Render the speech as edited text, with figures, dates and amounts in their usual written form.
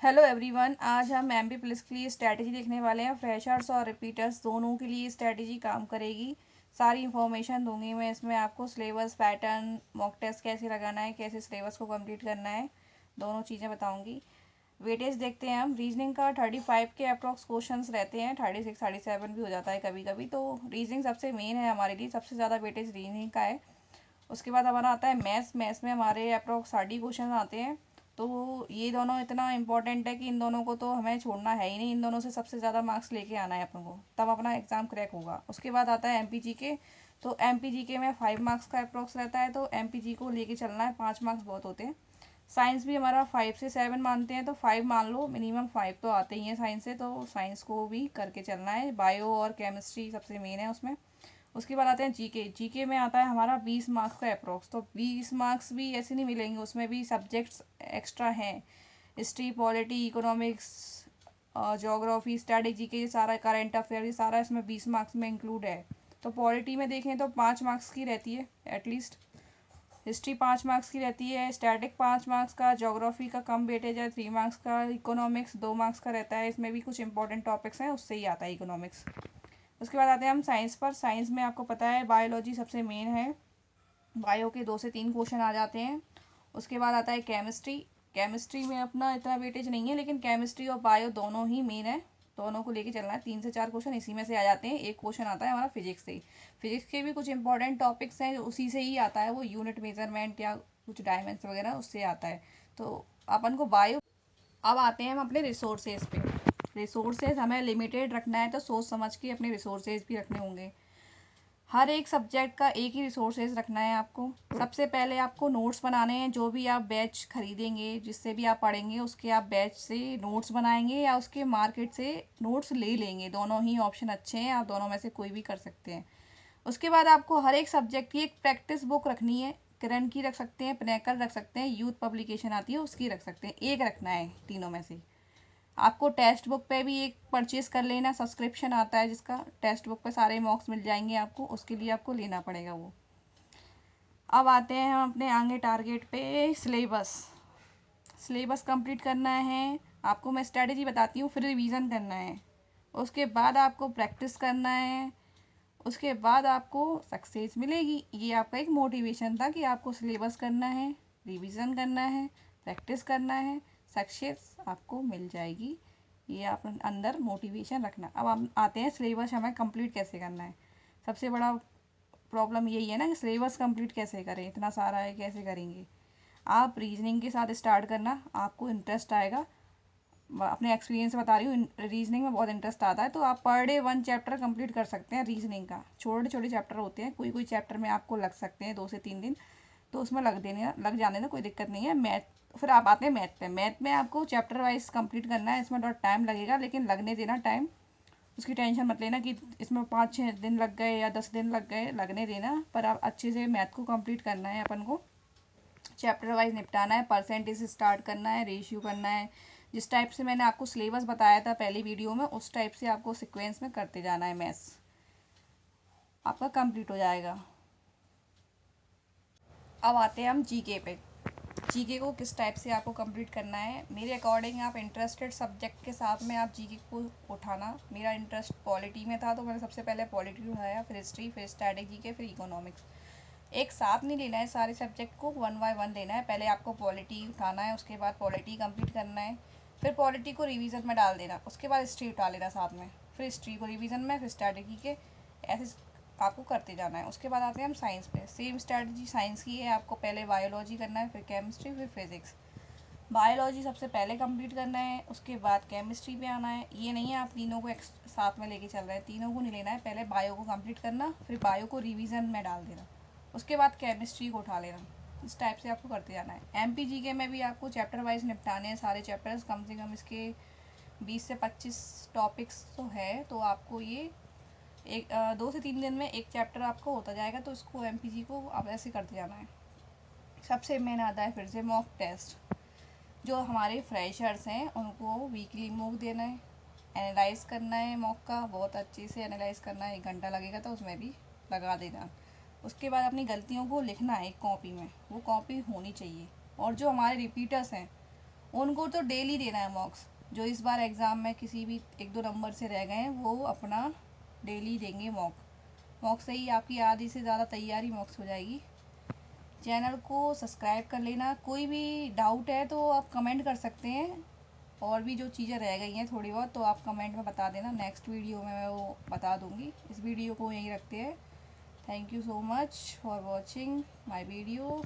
Hello everyone, आज हम MP plus के लिए स्ट्रैटेजी देखने वाले हैं। फ्रेशर्स और रिपीटर्स दोनों के लिए स्ट्रैटेजी काम करेगी। सारी इन्फॉर्मेशन दूंगी मैं इसमें आपको। सिलेबस, पैटर्न, मॉक टेस्ट कैसे लगाना है, कैसे सिलेबस को कंप्लीट करना है, दोनों चीज़ें बताऊंगी। वेटेज देखते हैं हम। रीजनिंग का 35 के अप्रॉक्स क्वेश्चन रहते हैं, 36 37 भी हो जाता है कभी कभी। तो रीजनिंग सबसे मेन है हमारे लिए, सबसे ज़्यादा वेटेज रीजनिंग का है। उसके बाद हमारा आता है मैथ्स। मैथ्स में हमारे अप्रॉक्स 30 क्वेश्चन आते हैं। तो ये दोनों इतना इंपॉर्टेंट है कि इन दोनों को तो हमें छोड़ना है ही नहीं। इन दोनों से सबसे ज़्यादा मार्क्स लेके आना है अपन को, तब अपना एग्ज़ाम क्रैक होगा। उसके बाद आता है एमपीजी के। तो एमपीजी के में 5 मार्क्स का अप्रॉक्स रहता है, तो एमपीजी को लेके चलना है। 5 मार्क्स बहुत होते हैं। साइंस भी हमारा 5 से 7 मानते हैं, तो 5 मान लो, मिनिमम 5 तो आते ही हैं साइंस से, तो साइंस को भी करके चलना है। बायो और केमिस्ट्री सबसे मेन है उसमें। उसके बाद आते हैं जीके। जीके में आता है हमारा 20 मार्क्स का अप्रोक्स। तो 20 मार्क्स भी ऐसे नहीं मिलेंगे, उसमें भी सब्जेक्ट्स एक्स्ट्रा हैं। History, polity, economics, geography, static GK, ये सारा करंट अफेयर, ये सारा इसमें 20 मार्क्स में इंक्लूड है। तो पॉलिटी में देखें तो 5 मार्क्स की रहती है एटलीस्ट। हिस्ट्री 5 मार्क्स की रहती है, स्टैटिक 5 मार्क्स का, जोग्राफी का कम वेटेज है 3 मार्क्स का, इकोनॉमिक्स 2 मार्क्स का रहता है। इसमें भी कुछ इंपॉर्टेंट टॉपिक्स हैं, उससे ही आता है इकोनॉमिक्स। उसके बाद आते हैं हम साइंस पर। साइंस में आपको पता है बायोलॉजी सबसे मेन है। बायो के 2 से 3 क्वेश्चन आ जाते हैं। उसके बाद आता है केमिस्ट्री। केमिस्ट्री में अपना इतना वेटेज नहीं है, लेकिन केमिस्ट्री और बायो दोनों ही मेन है। दोनों को लेके चलना है। 3 से 4 क्वेश्चन इसी में से आ जाते हैं। एक क्वेश्चन आता है हमारा फिजिक्स से। फिजिक्स के भी कुछ इंपॉर्टेंट टॉपिक्स हैं, उसी से ही आता है वो। यूनिट मेजरमेंट या कुछ डायमेंशन वगैरह, उससे आता है। तो अपन को बायो। अब आते हैं हम अपने रिसोर्सेज पे। रिसोर्सेज हमें लिमिटेड रखना है, तो सोच समझ के अपने रिसोर्सेज भी रखने होंगे। हर एक सब्जेक्ट का एक ही रिसोर्सेज रखना है आपको। सबसे पहले आपको नोट्स बनाने हैं। जो भी आप बैच खरीदेंगे, जिससे भी आप पढ़ेंगे, उसके आप बैच से नोट्स बनाएंगे या उसके मार्केट से नोट्स ले लेंगे। दोनों ही ऑप्शन अच्छे हैं, आप दोनों में से कोई भी कर सकते हैं। उसके बाद आपको हर एक सब्जेक्ट की एक प्रैक्टिस बुक रखनी है। किरण की रख सकते हैं, पिनेकल रख सकते हैं, यूथ पब्लिकेशन आती है उसकी रख सकते हैं। एक रखना है तीनों में से। आपको टेक्स्ट बुक पे भी एक परचेज़ कर लेना। सब्सक्रिप्शन आता है जिसका, टेक्स्ट बुक पे सारे मॉक्स मिल जाएंगे आपको, उसके लिए आपको लेना पड़ेगा वो। अब आते हैं हम अपने आगे टारगेट पे। सिलेबस। सिलेबस कंप्लीट करना है आपको। मैं स्ट्रेटजी बताती हूँ, फिर रिवीजन करना है। उसके बाद आपको प्रैक्टिस करना है। उसके बाद आपको सक्सेस मिलेगी। ये आपका एक मोटिवेशन था कि आपको सिलेबस करना है, रिवीजन करना है, प्रैक्टिस करना है, सक्सेस आपको मिल जाएगी। ये आप अंदर मोटिवेशन रखना। अब हम आते हैं सिलेबस हमें कंप्लीट कैसे करना है। सबसे बड़ा प्रॉब्लम यही है ना कि सिलेबस कंप्लीट कैसे करें, इतना सारा है कैसे करेंगे। आप रीजनिंग के साथ स्टार्ट करना, आपको इंटरेस्ट आएगा। अपने एक्सपीरियंस से बता रही हूँ, रीजनिंग में बहुत इंटरेस्ट आता है। तो आप पर डे 1 चैप्टर कंप्लीट कर सकते हैं रीजनिंग का। छोटे छोटे चैप्टर होते हैं, कोई कोई चैप्टर में आपको लग सकते हैं 2 से 3 दिन, तो उसमें लग जाने में कोई दिक्कत नहीं है। मैथ, फिर आप आते हैं मैथ पे। मैथ में आपको चैप्टर वाइज कंप्लीट करना है। इसमें थोड़ा टाइम लगेगा, लेकिन लगने देना टाइम। उसकी टेंशन मत लेना कि इसमें 5 6 दिन लग गए या 10 दिन लग गए, लगने देना। पर आप अच्छे से मैथ को कंप्लीट करना है अपन को। चैप्टर वाइज निपटाना है, परसेंटेज से स्टार्ट करना है, रेशियो करना है। जिस टाइप से मैंने आपको सिलेबस बताया था पहली वीडियो में, उस टाइप से आपको सीक्वेंस में करते जाना है। मैथ्स आपका कंप्लीट हो जाएगा। अब आते हैं हम जीके पे। जीके को किस टाइप से आपको कंप्लीट करना है। मेरे अकॉर्डिंग आप इंटरेस्टेड सब्जेक्ट के साथ में आप जीके को उठाना। मेरा इंटरेस्ट पॉलिटी में था, तो मैंने सबसे पहले पॉलिटी उठाया, फिर हिस्ट्री, फिर स्टैटिक जीके, फिर इकोनॉमिक्स। एक साथ नहीं लेना है सारे सब्जेक्ट को, 1 बाय 1 लेना है। पहले आपको पॉलिटी उठाना है, उसके बाद पॉलिटी कंप्लीट करना है, फिर पॉलिटी को रिवीजन में डाल देना, उसके बाद हिस्ट्री उठा लेना साथ में, फिर हिस्ट्री को रिवीजन में, फिर स्ट्रैटेजी के, ऐसे आपको करते जाना है। उसके बाद आते हैं हम साइंस पे। सेम स्ट्रैटेजी साइंस की है। आपको पहले बायोलॉजी करना है, फिर केमिस्ट्री, फिर फिजिक्स। बायोलॉजी सबसे पहले कंप्लीट करना है, उसके बाद केमिस्ट्री पे आना है। ये नहीं है आप तीनों को साथ में लेके चल रहे हैं, तीनों को नहीं लेना है। पहले बायो को कंप्लीट करना, फिर बायो को रिवीजन में डाल देना, उसके बाद केमिस्ट्री को उठा लेना। इस टाइप से आपको करते जाना है। एमपीजीके में भी आपको चैप्टर वाइज निपटाने हैं सारे चैप्टर्स। कम से कम इसके 20 से 25 टॉपिक्स तो है, तो आपको ये 2 से 3 दिन में एक चैप्टर आपको होता जाएगा। तो इसको एमपीजी को आप ऐसे करते जाना है। सबसे मेन आता है फिर से मॉक टेस्ट। जो हमारे फ्रेशर्स हैं उनको वीकली मॉक देना है, एनालाइज करना है। मॉक का बहुत अच्छे से एनालाइज करना है। 1 घंटा लगेगा, तो उसमें भी लगा देना। उसके बाद अपनी गलतियों को लिखना है एक कॉपी में, वो कॉपी होनी चाहिए। और जो हमारे रिपीटर्स हैं उनको तो डेली देना है मॉक्स। जो इस बार एग्ज़ाम में किसी भी 1-2 नंबर से रह गए हैं वो अपना डेली देंगे मॉक। मॉक से ही आपकी आधी से ज़्यादा तैयारी मॉक्स हो जाएगी। चैनल को सब्सक्राइब कर लेना। कोई भी डाउट है तो आप कमेंट कर सकते हैं, और भी जो चीज़ें रह गई हैं थोड़ी बहुत तो आप कमेंट में बता देना, नेक्स्ट वीडियो में मैं वो बता दूँगी। इस वीडियो को यहीं रखते हैं। Thank you so much for watching my video.